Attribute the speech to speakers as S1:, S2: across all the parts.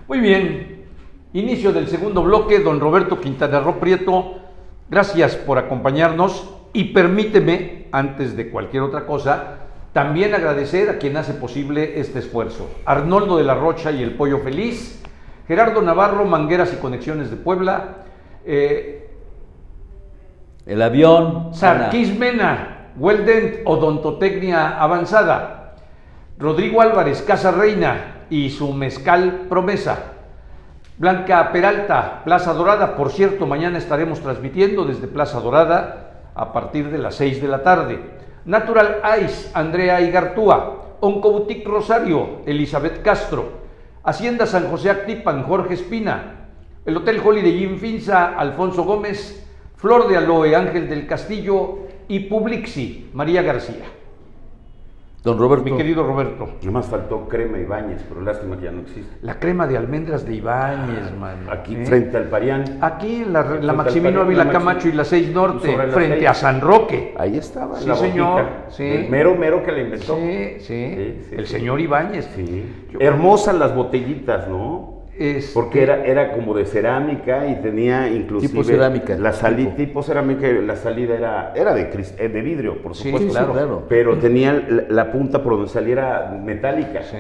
S1: Muy bien, inicio del segundo bloque, don Roberto Quintana Roo Prieto, gracias por acompañarnos y permíteme, antes de cualquier otra cosa, también agradecer a quien hace posible este esfuerzo. Arnoldo de la Rocha y el Pollo Feliz, Gerardo Navarro, Mangueras y Conexiones de Puebla,
S2: el avión,
S1: Sarkis Mena, Weldent Odontotecnia Avanzada, Rodrigo Álvarez, Casa Reina y su mezcal Promesa, Blanca Peralta, Plaza Dorada. Por cierto, mañana estaremos transmitiendo desde Plaza Dorada a partir de las 6 de la tarde. Natural Ice, Andrea Igartúa, Oncoboutique Rosario, Elizabeth Castro, Hacienda San José Actipan, Jorge Espina, el Hotel Holiday Inn Finza, Alfonso Gómez, Flor de Aloe, Ángel del Castillo y Publixi, María García.
S2: Don Roberto.
S1: Mi querido Roberto.
S3: Nomás faltó crema Ibáñez, pero lástima que ya no existe.
S1: La crema de almendras de Ibáñez, mano.
S3: Aquí, frente al Parián.
S1: Aquí en la Maximino Ávila Camacho y la 6 Norte, frente a San Roque.
S3: Ahí estaba,
S1: Sí,
S3: la
S1: señor.
S3: botica.
S1: Sí.
S3: El mero que la inventó.
S1: Sí. El señor Ibáñez.
S3: Sí.
S1: Yo-
S3: Hermosas las botellitas, ¿no? Porque era como de cerámica y tenía inclusive
S2: Tipo cerámica.
S3: la salida tipo cerámica, la salida era de vidrio, por
S1: Sí,
S3: supuesto,
S2: sí, claro.
S3: pero tenía la punta por donde saliera metálica.
S1: Sí.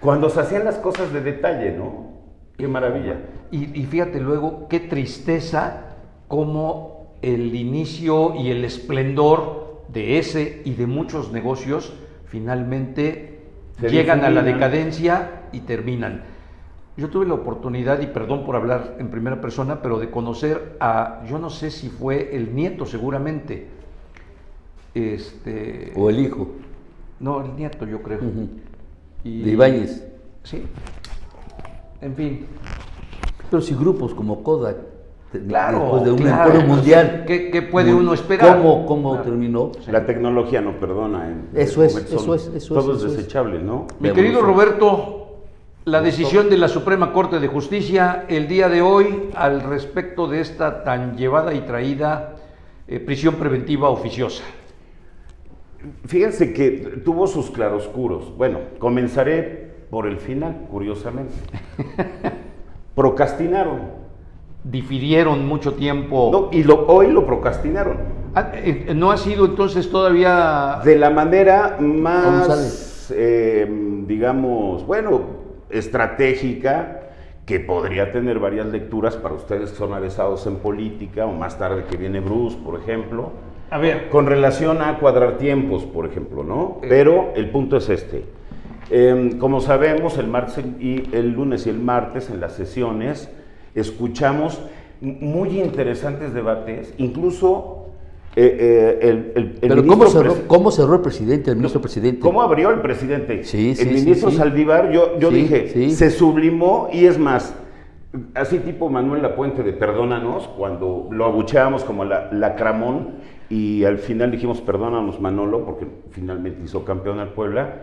S3: Cuando se hacían las cosas de detalle, ¿no? Qué maravilla.
S1: Y fíjate luego, qué tristeza como el inicio y el esplendor de ese y de muchos negocios finalmente
S3: Se
S1: llegan a la
S3: difuminan.
S1: decadencia y terminan. Yo tuve la oportunidad, y perdón por hablar en primera persona, pero de conocer a, yo no sé si fue el nieto seguramente,
S2: O el hijo.
S1: no, el nieto yo creo.
S2: Ujú.
S1: Y-
S2: De Ibáñez.
S1: Sí, en fin.
S2: Pero si grupos como Kodak,
S1: Claro,
S2: después de un
S1: claro.
S2: emporio mundial,
S1: ¿Qué puede uno esperar?
S2: ¿Cómo
S1: Claro.
S2: terminó?
S3: La tecnología no perdona.
S2: Eso es,
S3: Comercial.
S2: eso es,
S3: Todo es
S2: eso es.
S3: desechable, ¿no?
S1: Mi
S2: La
S1: querido
S2: evolución.
S1: Roberto, la decisión de la Suprema Corte de Justicia el día de hoy al respecto de esta tan llevada y traída prisión preventiva oficiosa.
S3: Fíjense que tuvo sus claroscuros. Bueno, comenzaré por el final, curiosamente. Procrastinaron.
S1: Difirieron mucho tiempo.
S3: No, y hoy lo procrastinaron.
S1: ¿No ha sido entonces todavía...
S3: De la manera más,
S2: González.
S3: digamos, bueno, estratégica, que podría tener varias lecturas para ustedes que son avesados en política, o más tarde que viene Bruce, por ejemplo,
S1: A ver,
S3: con relación a cuadrar tiempos, por ejemplo, ¿no? Pero el punto es este. Como sabemos, el lunes y el martes en las sesiones escuchamos muy interesantes debates, incluso el
S2: Pero
S3: ministro
S2: ¿cómo cerró el presidente, el ministro presidente?
S3: ¿Cómo abrió el presidente?
S2: Sí,
S3: el ministro
S2: sí.
S3: Saldívar, yo
S2: Sí,
S3: dije,
S2: sí.
S3: se sublimó, y es más, así tipo Manuel Lapuente de Perdónanos, cuando lo abucheábamos como Lacramón, y al final dijimos perdónanos Manolo, porque finalmente hizo campeón al Puebla,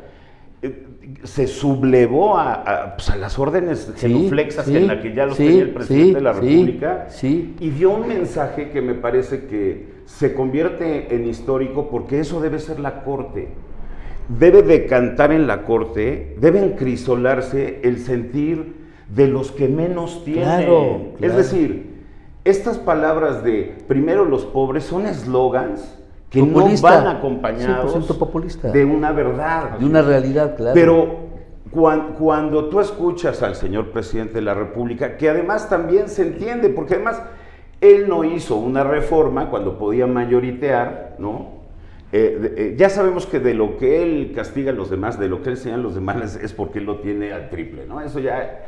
S3: se sublevó a las órdenes genuflexas en las que ya los tenía el presidente de la República, y dio un mensaje que me parece que se convierte en histórico, porque eso debe ser la Corte. Debe decantar en la Corte, debe encrisolarse el sentir de los que menos tienen.
S2: Claro.
S3: Es decir, estas palabras de primero los pobres son eslogans que
S2: Populista,
S3: no van acompañados
S2: 100% populista.
S3: de una verdad.
S2: De una realidad, claro.
S3: Pero cuando tú escuchas al señor presidente de la República, que además también se entiende, porque además él no hizo una reforma cuando podía mayoritear, ¿no? Ya sabemos que de lo que él castiga a los demás, de lo que él enseña a los demás, es porque él lo tiene al triple, ¿no? Eso ya,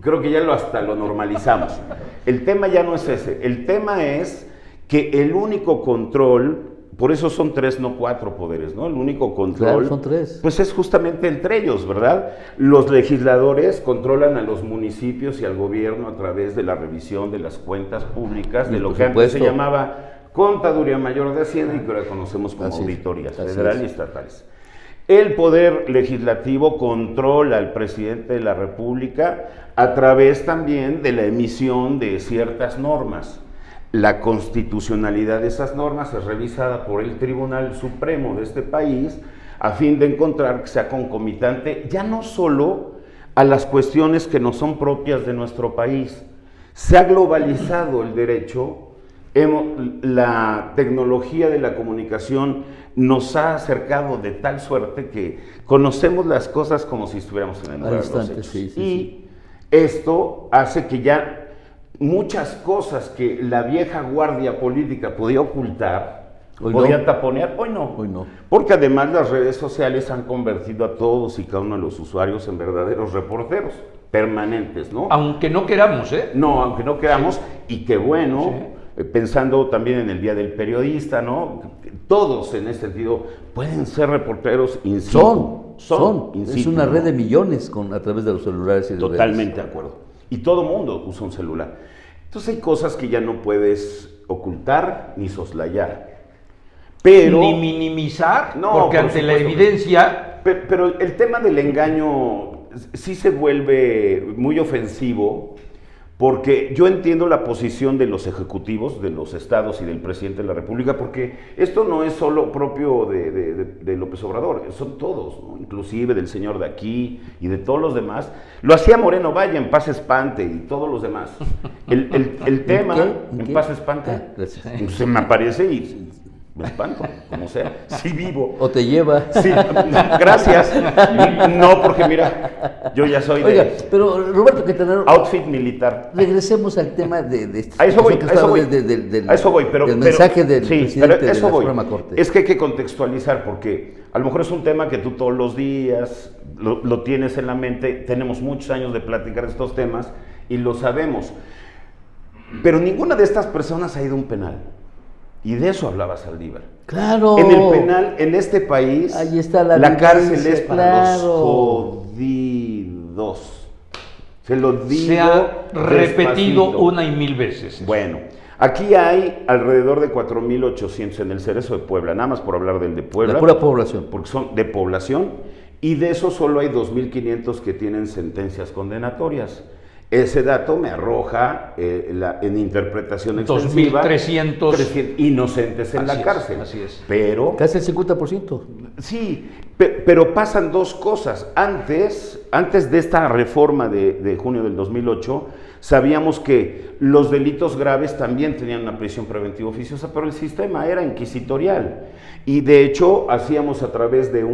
S3: creo que ya hasta lo normalizamos. El tema ya no es ese, el tema es que el único control, por eso son 3, no 4 poderes, ¿no? El único control,
S2: Claro, son 3.
S3: pues es justamente entre ellos, ¿verdad? Los legisladores controlan a los municipios y al gobierno a través de la revisión de las cuentas públicas, de lo que antes se llamaba Contaduría Mayor de Hacienda y que ahora conocemos como auditorías federal y estatales. El poder legislativo controla al presidente de la República a través también de la emisión de ciertas normas. La constitucionalidad de esas normas es revisada por el Tribunal Supremo de este país a fin de encontrar que sea concomitante ya no solo a las cuestiones que no son propias de nuestro país. Se ha globalizado el derecho, la tecnología de la comunicación nos ha acercado de tal suerte que conocemos las cosas como si estuviéramos en el lugar de los hechos. Y esto hace que ya muchas cosas que la vieja guardia política podía ocultar, podía taponear, hoy no. Porque además las redes sociales han convertido a todos y cada uno de los usuarios en verdaderos reporteros permanentes, ¿no?
S1: Aunque no queramos, ¿eh?
S3: No, aunque no queramos,
S1: sí.
S3: Y qué bueno, sí. Pensando también en el Día del Periodista, ¿no? Todos en ese sentido pueden ser reporteros in situ.
S2: Son.
S3: In
S2: Es
S3: situ,
S2: una red
S3: ¿no?
S2: de millones a través de los celulares y de
S3: Totalmente
S2: redes.
S3: de acuerdo. Y todo mundo usa un celular. Entonces hay cosas que ya no puedes ocultar ni soslayar. Pero,
S1: ni minimizar,
S3: no,
S1: porque
S3: por
S1: ante la
S3: supuesto.
S1: evidencia...
S3: Pero el tema del engaño sí se vuelve muy ofensivo, porque yo entiendo la posición de los ejecutivos, de los estados y del presidente de la República, porque esto no es solo propio de López Obrador, son todos, ¿no? Inclusive del señor de aquí y de todos los demás. Lo hacía Moreno Valle, en paz espante, y todos los demás. El tema, en paz espante, se me aparece y me espanto, como sea, sí vivo.
S2: O te lleva.
S3: Sí, gracias. No, porque mira, yo ya soy
S2: Oiga,
S3: de
S2: pero Roberto Quintanaro,
S3: outfit militar.
S2: regresemos al tema de esta
S3: A eso voy,
S2: situación que
S3: a eso
S2: estaba
S3: voy.
S2: del
S3: A eso voy, pero
S2: mensaje del
S3: sí,
S2: presidente
S3: pero eso
S2: de la
S3: voy.
S2: Suprema Corte.
S3: Es que hay que contextualizar, porque a lo mejor es un tema que tú todos los días lo tienes en la mente. Tenemos muchos años de platicar estos temas y lo sabemos. Pero ninguna de estas personas ha ido a un penal. Y de eso hablaba Saldívar.
S2: Claro.
S3: En el penal, en este país,
S2: ahí está la
S3: cárcel
S2: violencia,
S3: es para los
S2: claro.
S3: jodidos. Se lo digo.
S1: Se ha repetido
S3: despacito.
S1: una y mil veces.
S3: Bueno, aquí hay alrededor de 4,800 en el Cerezo de Puebla, nada más por hablar del de Puebla.
S2: La pura población.
S3: Porque son de población, y de eso solo hay 2,500 que tienen sentencias condenatorias. Ese dato me arroja en interpretación extensiva
S1: 2,300
S3: inocentes en la cárcel.
S1: Así es.
S3: Pero
S2: Casi el 50%.
S3: sí, pero pasan dos cosas. Antes de esta reforma de junio del 2008, sabíamos que los delitos graves también tenían una prisión preventiva oficiosa, pero el sistema era inquisitorial. Y de hecho, hacíamos a través de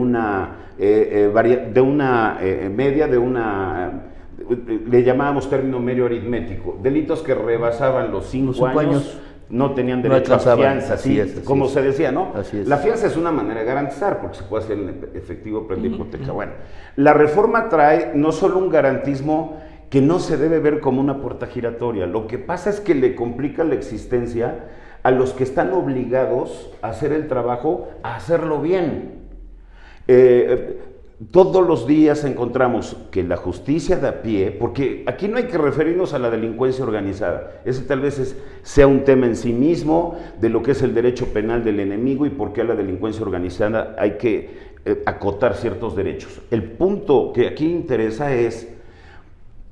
S3: le llamábamos término medio aritmético, delitos que rebasaban los 5 años, no tenían derecho a fianza, como se decía, ¿no? La fianza es una manera de garantizar, porque se puede hacer en efectivo, prende hipoteca. Bueno, la reforma trae no solo un garantismo que no se debe ver como una puerta giratoria, lo que pasa es que le complica la existencia a los que están obligados a hacer el trabajo, a hacerlo bien. Todos los días encontramos que la justicia de a pie, porque aquí no hay que referirnos a la delincuencia organizada, ese tal vez sea un tema en sí mismo de lo que es el derecho penal del enemigo y por qué a la delincuencia organizada hay que acotar ciertos derechos. El punto que aquí interesa es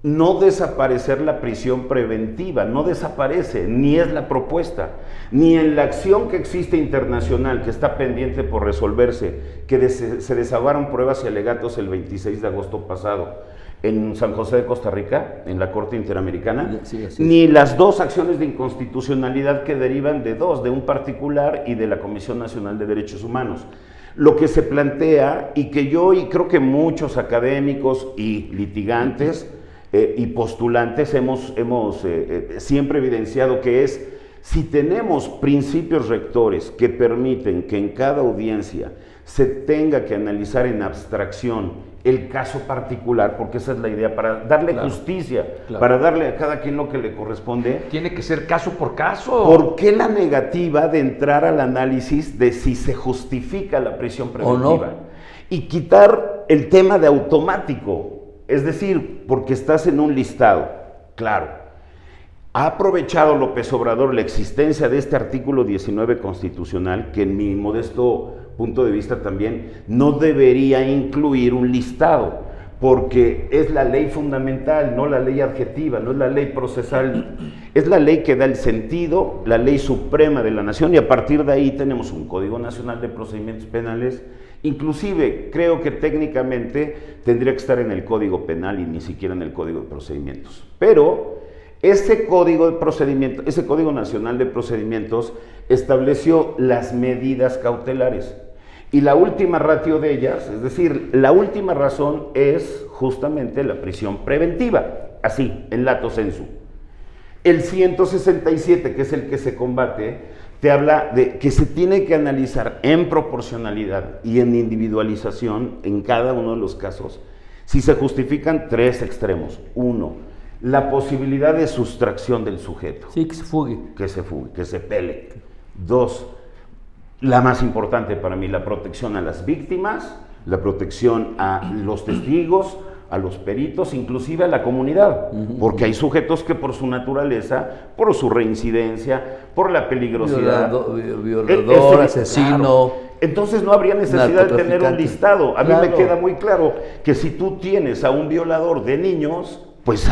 S3: no desaparecer la prisión preventiva, no desaparece, ni es la propuesta, ni en la acción que existe internacional, que está pendiente por resolverse, que se desahogaron pruebas y alegatos el 26 de agosto pasado en San José de Costa Rica, en la Corte Interamericana, ni las dos acciones de inconstitucionalidad que derivan de un particular y de la Comisión Nacional de Derechos Humanos. Lo que se plantea, y que yo y creo que muchos académicos y litigantes y postulantes hemos siempre evidenciado, que es, si tenemos principios rectores que permiten que en cada audiencia se tenga que analizar en abstracción el caso particular, porque esa es la idea, para darle justicia, para darle a cada quien lo que le corresponde.
S1: Tiene que ser caso por caso.
S3: ¿Por qué la negativa de entrar al análisis de si se justifica la prisión preventiva?
S2: ¿O no?
S3: Y quitar el tema de automático. Es decir, porque estás en un listado, claro. Ha aprovechado López Obrador la existencia de este artículo 19 constitucional, que en mi modesto punto de vista también no debería incluir un listado, porque es la ley fundamental, no la ley adjetiva, no es la ley procesal, es la ley que da el sentido, la ley suprema de la nación, y a partir de ahí tenemos un Código Nacional de Procedimientos Penales Inclusive, creo que técnicamente tendría que estar en el Código Penal y ni siquiera en el Código de Procedimientos. Pero ese Código de Procedimientos, ese Código Nacional de Procedimientos estableció las medidas cautelares. Y la última ratio de ellas, es decir, la última razón es justamente la prisión preventiva, así, en lato sensu. El 167, que es el que se combate, te habla de que se tiene que analizar en proporcionalidad y en individualización en cada uno de los casos si se justifican tres extremos. Uno, la posibilidad de sustracción del sujeto.
S2: Sí, que se fugue.
S3: Que se fugue, que se pele. Dos, la más importante para mí, la protección a las víctimas, la protección a los testigos, a los peritos, inclusive a la comunidad, porque hay sujetos que por su naturaleza, por su reincidencia, por la peligrosidad,
S2: violador, asesino.
S3: Claro. Entonces no habría necesidad de tener un listado. A mí me queda muy claro que si tú tienes a un violador de niños, pues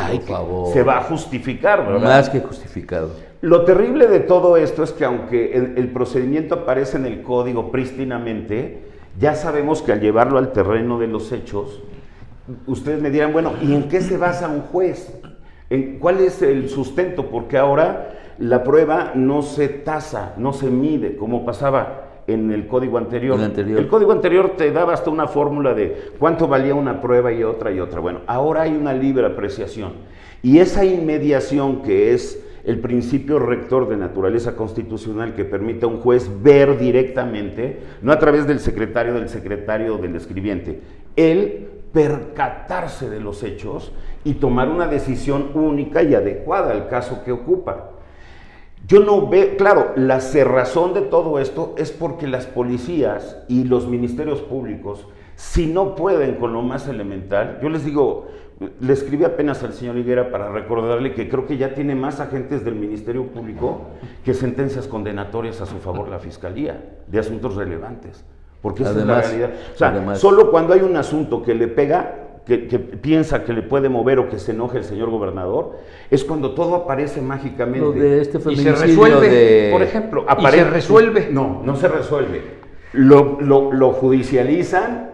S3: se va a justificar, ¿verdad?
S2: Más que justificado.
S3: Lo terrible de todo esto es que aunque el procedimiento aparece en el código prístinamente, ya sabemos que al llevarlo al terreno de los hechos, ustedes me dirán, bueno, ¿y en qué se basa un juez? ¿Cuál es el sustento? Porque ahora la prueba no se tasa, no se mide, como pasaba en el código anterior. El código anterior te daba hasta una fórmula de cuánto valía una prueba y otra y otra. Bueno, ahora hay una libre apreciación. Y esa inmediación que es el principio rector de naturaleza constitucional que permite a un juez ver directamente, no a través del secretario, del escribiente, él percatarse de los hechos y tomar una decisión única y adecuada al caso que ocupa. Yo no veo, claro, la cerrazón de todo esto es porque las policías y los ministerios públicos, si no pueden con lo más elemental, yo les digo, le escribí apenas al señor Higuera para recordarle que creo que ya tiene más agentes del Ministerio Público que sentencias condenatorias a su favor la Fiscalía de asuntos relevantes. Porque esa es la realidad. O sea, solo cuando hay un asunto que le pega, que piensa que le puede mover o que se enoje el señor gobernador, es cuando todo aparece mágicamente.
S2: Lo de este
S1: y se resuelve.
S3: Por ejemplo,
S1: ¿Y se resuelve?
S3: No se resuelve. Lo judicializan,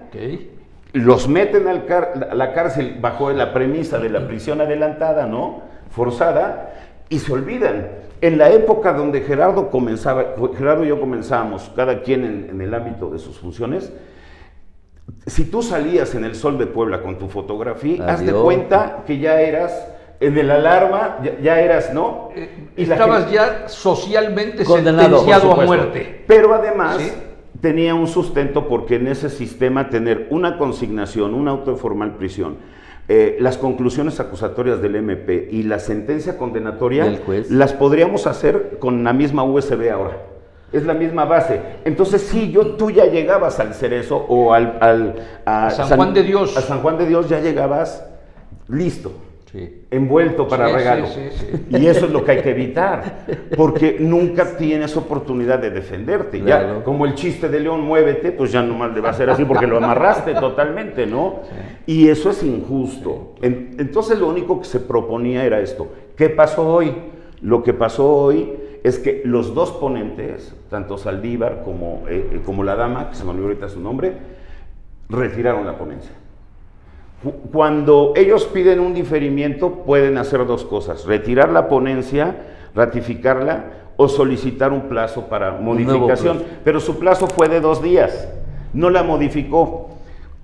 S3: los meten a la cárcel bajo la premisa de la prisión adelantada, ¿no? Forzada, y se olvidan. En la época donde Gerardo y yo comenzábamos, cada quien en el ámbito de sus funciones, si tú salías en el Sol de Puebla con tu fotografía, haz de cuenta que ya eras en el Alarma, ya eras, ¿no?
S1: Y estabas ya socialmente sentenciado a muerte.
S3: Pero además tenía un sustento porque en ese sistema tener una consignación, un auto de formal prisión, las conclusiones acusatorias del MP y la sentencia condenatoria las podríamos hacer con la misma USB ahora. Es la misma base. Entonces, sí, tú ya llegabas al Cerezo o a
S1: San Juan de Dios.
S3: A San Juan de Dios ya llegabas listo, envuelto para regalo. Y eso es lo que hay que evitar, porque nunca tienes oportunidad de defenderte. Claro. Ya, como el chiste de León, muévete, pues ya nomás le va a ser así porque lo amarraste totalmente, ¿no? Y eso es injusto. Entonces, lo único que se proponía era esto. ¿Qué pasó hoy? Lo que pasó hoy es que los dos ponentes, tanto Saldívar como la dama, que se me olvidó ahorita su nombre, retiraron la ponencia. Cuando ellos piden un diferimiento, pueden hacer dos cosas: retirar la ponencia, ratificarla o solicitar un plazo para modificación. Pero su plazo fue de 2 días, no la modificó.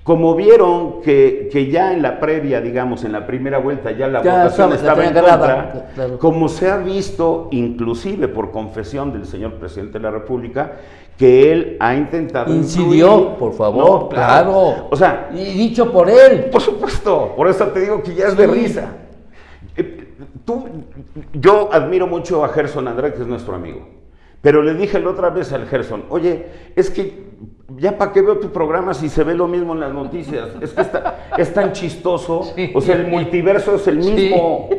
S3: Como vieron que ya en la previa, digamos, en la primera vuelta, ya la votación estaba en contra, como se ha visto, inclusive por confesión del señor presidente de la República, que él ha intentado
S2: incidió, por favor,
S3: no, claro. O sea,
S2: y dicho por él.
S3: Por supuesto, por eso te digo que ya es de risa. Yo admiro mucho a Gerson Andrade, que es nuestro amigo, pero le dije la otra vez al Gerson, oye, es que ya para qué veo tu programa si se ve lo mismo en las noticias, es que es tan chistoso, o sea, el multiverso es el mismo,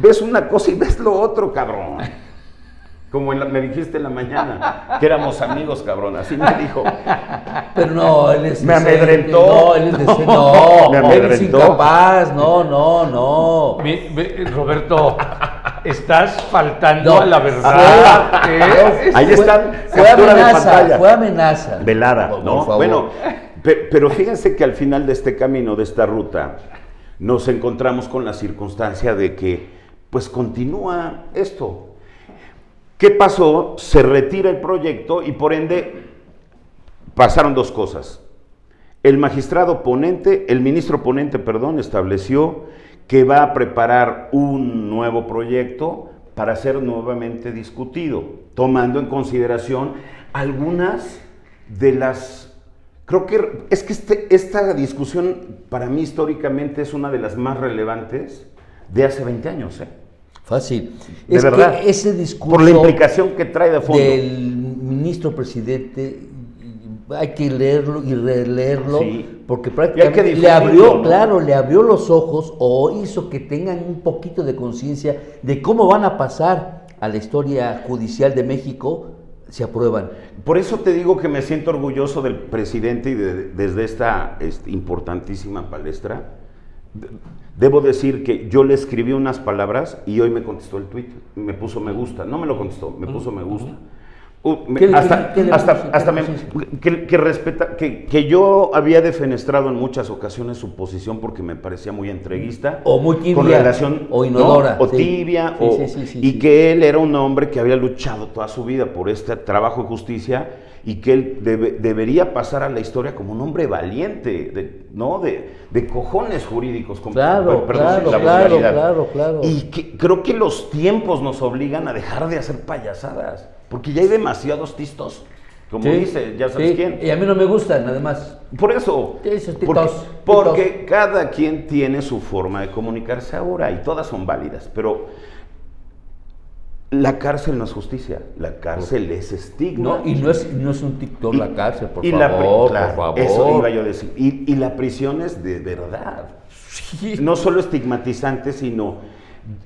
S3: ves una cosa y ves lo otro, cabrón. Como me dijiste en la mañana, que éramos amigos, cabrón, así me dijo.
S2: Pero no, él es...
S3: Me amedrentó.
S2: No, él es decente, no,
S3: me amedrentó.
S2: Él es incapaz, no.
S1: Roberto, estás faltando
S2: No,
S1: a la verdad.
S3: Ahí están,
S2: Fue
S3: captura de
S2: amenaza,
S3: pantalla.
S2: fue amenaza.
S3: Velada,
S2: Por
S3: ¿no?
S2: favor.
S3: Bueno, pero fíjense que al final de este camino, de esta ruta, nos encontramos con la circunstancia de que, pues, continúa esto. ¿Qué pasó? Se retira el proyecto y por ende pasaron dos cosas. El ministro ponente, estableció que va a preparar un nuevo proyecto para ser nuevamente discutido, tomando en consideración algunas de las... Creo que esta discusión para mí históricamente es una de las más relevantes de hace 20 años, ¿eh?
S2: Fácil.
S3: De
S2: es
S3: verdad.
S2: que ese discurso
S3: Por la implicación que trae de fondo.
S2: del ministro presidente hay que leerlo y releerlo,
S3: Sí.
S2: porque
S3: Y
S2: prácticamente
S3: hay que
S2: le abrió,
S3: difundirlo, ¿no?
S2: claro, le abrió los ojos o hizo que tengan un poquito de conciencia de cómo van a pasar a la historia judicial de México si aprueban.
S3: Por eso te digo que me siento orgulloso del presidente y desde esta importantísima palestra. Debo decir que yo le escribí unas palabras y hoy me contestó el tuit, me puso me gusta, no me lo contestó, me puso me gusta.
S2: ¿Qué le
S3: Respeta, que yo había defenestrado en muchas ocasiones su posición porque me parecía muy entreguista.
S2: O muy tibia,
S3: con relación,
S2: o inodora.
S3: ¿no? O
S2: Sí.
S3: tibia,
S2: Sí,
S3: y que él era un hombre que había luchado toda su vida por este trabajo de justicia y que él debería pasar a la historia como un hombre valiente, de cojones jurídicos.
S2: Claro,
S3: perdón, la
S2: claro,
S3: vulgaridad.
S2: claro.
S3: Y que creo que los tiempos nos obligan a dejar de hacer payasadas, porque ya hay demasiados tistos, como
S2: Sí,
S3: dice, ya sabes
S2: sí.
S3: quién.
S2: Y a mí no me gustan, además.
S3: Por eso,
S2: Sí, esos
S3: porque,
S2: titos,
S3: porque cada quien tiene su forma de comunicarse ahora y todas son válidas, pero la cárcel no es justicia, la cárcel es estigma.
S2: No, y no es un TikTok la cárcel, por favor.
S3: Eso iba yo a decir. Y la prisión es de verdad.
S2: Sí.
S3: No solo estigmatizante, sino...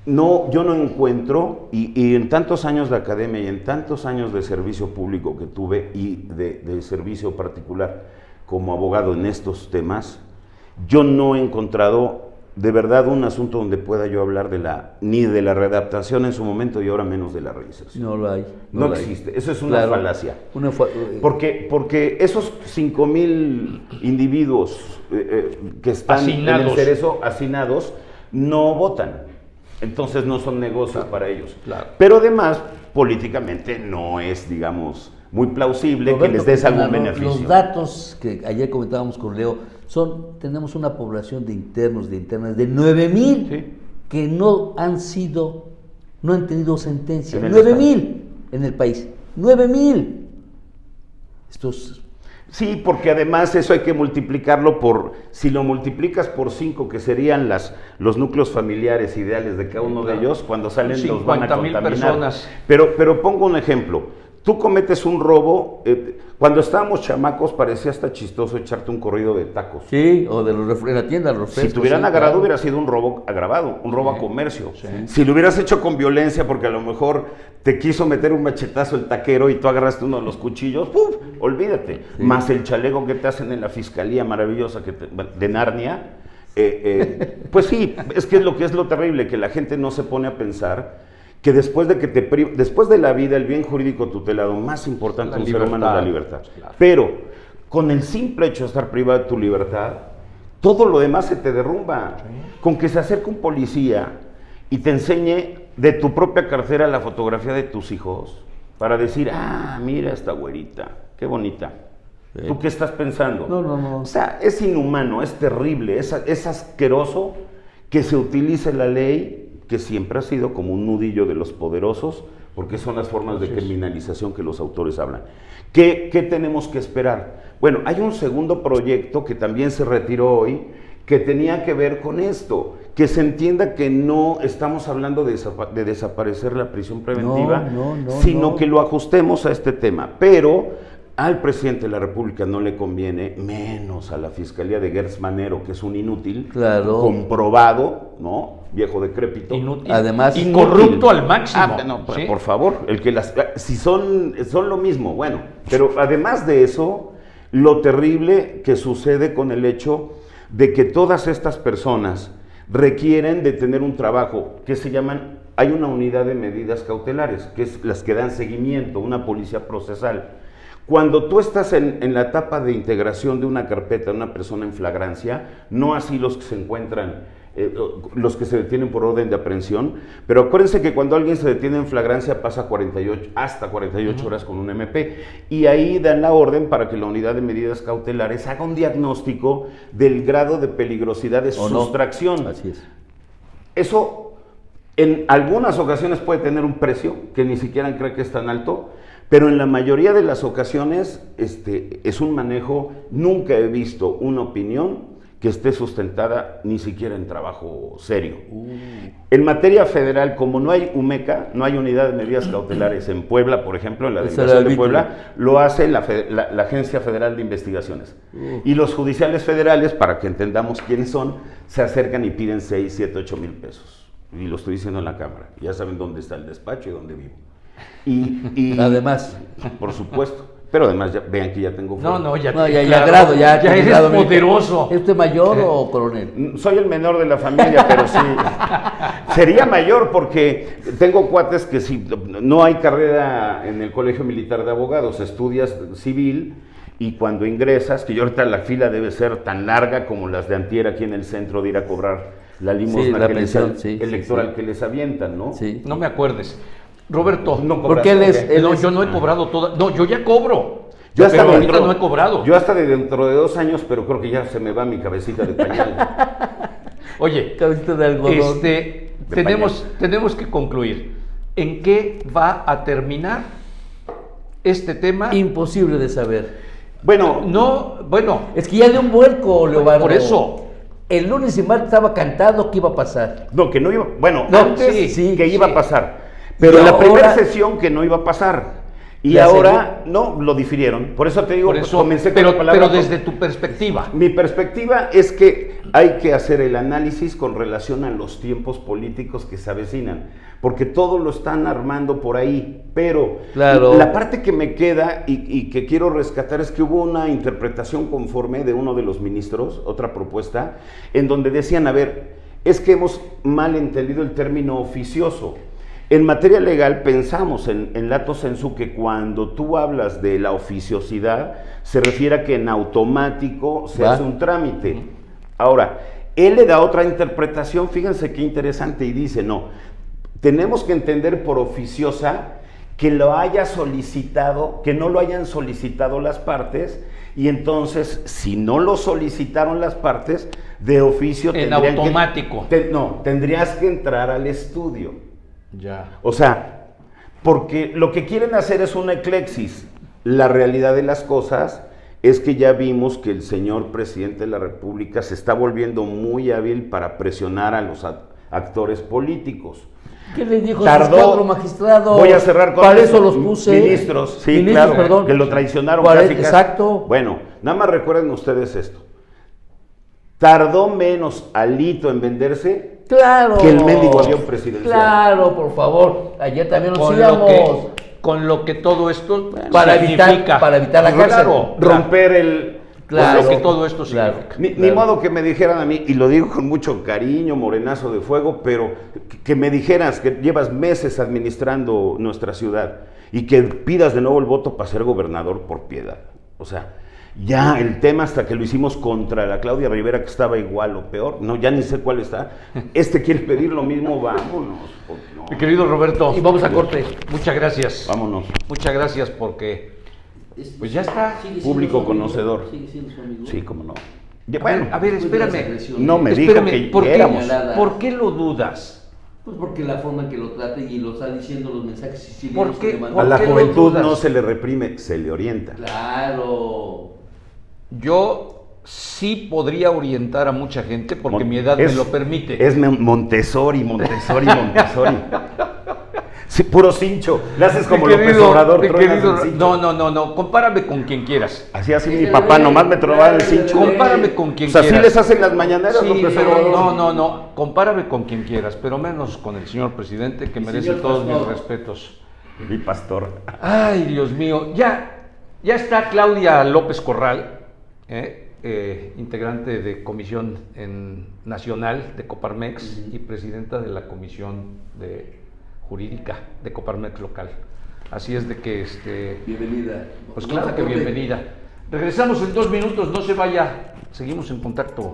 S3: yo no encuentro, y en tantos años de academia y en tantos años de servicio público que tuve y de servicio particular como abogado en estos temas, yo no he encontrado de verdad un asunto donde pueda yo hablar ni de la readaptación en su momento y ahora menos de la reinserción.
S2: No lo hay.
S3: No
S2: lo hay.
S3: existe, eso es una falacia. Porque esos 5,000 individuos que están en el cerezo hacinados no votan. Entonces no son negocios para ellos.
S2: Claro.
S3: Pero además, políticamente no es, digamos, muy plausible
S2: Roberto,
S3: que les des algún beneficio.
S2: Los datos que ayer comentábamos con Leo tenemos una población de internos, de internas, de 9,000
S3: Sí.
S2: que no han tenido sentencia.
S3: En el
S2: 9,000 en el país. 9,000. Estos...
S3: Sí, porque además eso hay que multiplicarlo si lo multiplicas por 5, que serían los núcleos familiares ideales de cada uno de ellos, cuando salen los van a
S1: 50,000
S3: contaminar.
S1: personas.
S3: Pero pongo un ejemplo. Tú cometes un robo, cuando estábamos chamacos parecía hasta chistoso echarte un corrido de tacos.
S2: Sí, o de en la tienda, los refrescos.
S3: Si te hubieran
S2: sí,
S3: agarrado
S2: claro.
S3: hubiera sido un robo agravado, un robo a comercio.
S2: Sí.
S3: Si lo hubieras hecho con violencia porque a lo mejor te quiso meter un machetazo el taquero y tú agarraste uno de los cuchillos, ¡puf! Olvídate.
S2: Sí.
S3: Más el chaleco que te hacen en la fiscalía maravillosa de Narnia. Pues sí, es que es lo terrible, que la gente no se pone a pensar que después de la vida, el bien jurídico tutelado más importante de un ser humano es la libertad.
S1: Claro.
S3: Pero con el simple hecho de estar privado de tu libertad, todo lo demás se te derrumba. Sí. Con que se acerque un policía y te enseñe de tu propia cartera la fotografía de tus hijos para decir, mira esta güerita, qué bonita. Sí. ¿Tú qué estás pensando?
S2: No.
S3: O sea, es inhumano, es terrible, es asqueroso que se utilice la ley, que siempre ha sido como un nudillo de los poderosos, porque son las formas de criminalización que los autores hablan. ¿Qué tenemos que esperar? Bueno, hay un segundo proyecto que también se retiró hoy, que tenía que ver con esto, que se entienda que no estamos hablando de desaparecer la prisión preventiva, sino que lo ajustemos a este tema. Pero al presidente de la República no le conviene, menos a la Fiscalía de Gertz Manero, que es un inútil, comprobado, ¿no? Viejo decrépito.
S1: Inútil.
S2: Además,
S1: y corrupto al máximo.
S3: ¿Sí? Por favor, si son lo mismo, bueno. Pero además de eso, lo terrible que sucede con el hecho de que todas estas personas requieren de tener un trabajo que se llaman, hay una unidad de medidas cautelares, que es las que dan seguimiento, una policía procesal. Cuando tú estás en la etapa de integración de una carpeta de una persona en flagrancia, no así los que se encuentran, los que se detienen por orden de aprehensión, pero acuérdense que cuando alguien se detiene en flagrancia pasa hasta 48 horas con un MP, y ahí dan la orden para que la unidad de medidas cautelares haga un diagnóstico del grado de peligrosidad de sustracción.
S2: Así es.
S3: Eso en algunas ocasiones puede tener un precio que ni siquiera cree que es tan alto, pero en la mayoría de las ocasiones es un manejo. Nunca he visto una opinión que esté sustentada ni siquiera en trabajo serio. En materia federal, como no hay UMECA, no hay unidad de medidas cautelares en Puebla, por ejemplo, en la delegación de Puebla, lo hace la Agencia Federal de Investigaciones. Y los judiciales federales, para que entendamos quiénes son, se acercan y piden 6, 7, 8 mil pesos. Y lo estoy diciendo en la cámara. Ya saben dónde está el despacho y dónde vivo. Y
S2: además,
S3: por supuesto, pero además vean que ya tengo
S2: ya
S1: claro,
S2: grado,
S1: ya eres
S2: grado,
S1: poderoso.
S2: ¿Es usted mayor o coronel?
S3: Soy el menor de la familia, pero sí sería mayor porque tengo cuates que si no hay carrera en el Colegio Militar de Abogados, estudias civil y cuando ingresas, que yo ahorita la fila debe ser tan larga como las de antier aquí en el centro de ir a cobrar la limosna
S2: la pensión,
S3: electoral que les avientan, ¿no?
S2: Sí.
S1: No me acuerdes. Roberto,
S3: No
S2: porque
S1: yo no he cobrado toda. No, yo ya cobro.
S3: Yo hasta
S1: pero ahorita no he cobrado.
S3: Yo hasta de dentro de 2 años, pero creo que ya se me va mi cabecita de pañal.
S1: Oye,
S2: Cabecita de algodón.
S1: tenemos que concluir. ¿En qué va a terminar este tema?
S2: Imposible de saber.
S3: Bueno,
S2: Es que ya dio un vuelco, Leobardo.
S1: Por eso.
S2: El lunes y martes estaba cantado que iba a pasar.
S3: no, que no iba, bueno,
S2: No,
S3: antes
S2: sí,
S3: que iba
S2: sí.
S3: a pasar, pero
S2: Y
S3: en la
S2: ahora-
S3: primera sesión que no iba a pasar. Y
S2: La
S3: ahora no, lo difirieron. Por eso te digo,
S1: Por eso,
S3: comencé con la palabra.
S1: pero desde tu perspectiva.
S3: Mi perspectiva es que hay que hacer el análisis con relación a los tiempos políticos que se avecinan, porque todo lo están armando por ahí, pero
S2: Claro.
S3: la parte que me queda y que quiero rescatar es que hubo una interpretación conforme de uno de los ministros, otra propuesta, en donde decían, a ver, es que hemos mal entendido el término oficioso. En materia legal pensamos en lato sensu que cuando tú hablas de la oficiosidad se refiere a que en automático se hace un trámite. Ahora, él le da otra interpretación, fíjense qué interesante, y dice, no, tenemos que entender por oficiosa que lo haya solicitado, que no lo hayan solicitado las partes, y entonces, si no lo solicitaron las partes, de oficio
S1: En
S3: tendrían
S1: automático.
S3: tendrías que entrar al estudio.
S1: Ya.
S3: O sea, porque lo que quieren hacer es una eclexis. La realidad de las cosas es que ya vimos que el señor presidente de la República se está volviendo muy hábil para presionar a los actores políticos.
S2: ¿Qué le dijo
S3: Tardó-
S2: sus 4 magistrados?
S3: Voy a cerrar con
S2: Para
S3: esto.
S2: eso los puse.
S3: Ministros, sí,
S2: Ministros,
S3: claro,
S2: perdón.
S3: que lo traicionaron casi.
S2: Exacto.
S3: Bueno, nada más recuerden ustedes esto. Tardó menos Alito en venderse
S2: Claro.
S3: que el mendigo avión presidencial.
S2: Claro, por favor. Ayer también nos
S1: Con
S2: íbamos.
S1: lo que todo esto
S2: Para
S1: significa.
S2: evitar la cárcel.
S1: Claro,
S3: Romper el...
S2: Claro.
S1: Lo que todo esto
S2: Claro.
S1: significa.
S3: Ni modo que me dijeran a mí, y lo digo con mucho cariño, morenazo de fuego, pero que me dijeras que llevas meses administrando nuestra ciudad y que pidas de nuevo el voto para ser gobernador por piedad. O sea, ya el tema hasta que lo hicimos contra la Claudia Rivera, que estaba igual o peor, no, ya ni sé cuál está. Quiere pedir lo mismo, vámonos. No.
S1: Mi querido Roberto,
S2: Y vamos a corte.
S1: muchas gracias.
S3: Vámonos.
S1: Muchas gracias porque pues ya está.
S3: Público conocedor.
S2: Sigue siendo su amigo.
S3: Sí, cómo no. Ya,
S1: A ver,
S3: bueno,
S1: a ver,
S2: Después de las
S1: espérame.
S2: agresiones.
S3: no me dijo
S1: Espérame,
S3: que
S1: ¿por qué?
S3: éramos.
S1: ¿Por qué lo dudas?
S2: Pues porque la forma en que lo trata y lo está diciendo los mensajes sicilianos
S1: ¿Por qué?
S2: que le mandan.
S3: A la
S1: qué lo
S3: juventud
S1: dudas?
S3: no se le reprime, se le orienta.
S2: Claro.
S1: Yo sí podría orientar a mucha gente porque mi edad me lo permite.
S3: Es Montessori. Sí, puro cincho. Le haces como
S1: Mi
S3: López
S1: querido-
S3: Obrador.
S1: mi
S3: truenas
S1: querido-
S3: el cincho.
S1: no, compárame con quien quieras.
S3: Así mi papá, nomás me tronaba el cincho.
S1: Compárame con quien
S3: O sea, así
S1: quieras.
S3: les hacen las mañaneras,
S1: Sí,
S3: López
S1: pero
S3: Obrador.
S1: no, compárame con quien quieras, pero menos con el señor presidente que merece
S2: señor
S1: todos mis
S2: pastor.
S1: respetos.
S3: Mi pastor.
S1: Ay, Dios mío, ya está Claudia López Corral, integrante de comisión nacional de Coparmex y presidenta de la comisión jurídica de Coparmex local. Así es de que
S2: bienvenida.
S1: Pues claro que bienvenida. Regresamos en 2 minutos, no se vaya, seguimos en contacto.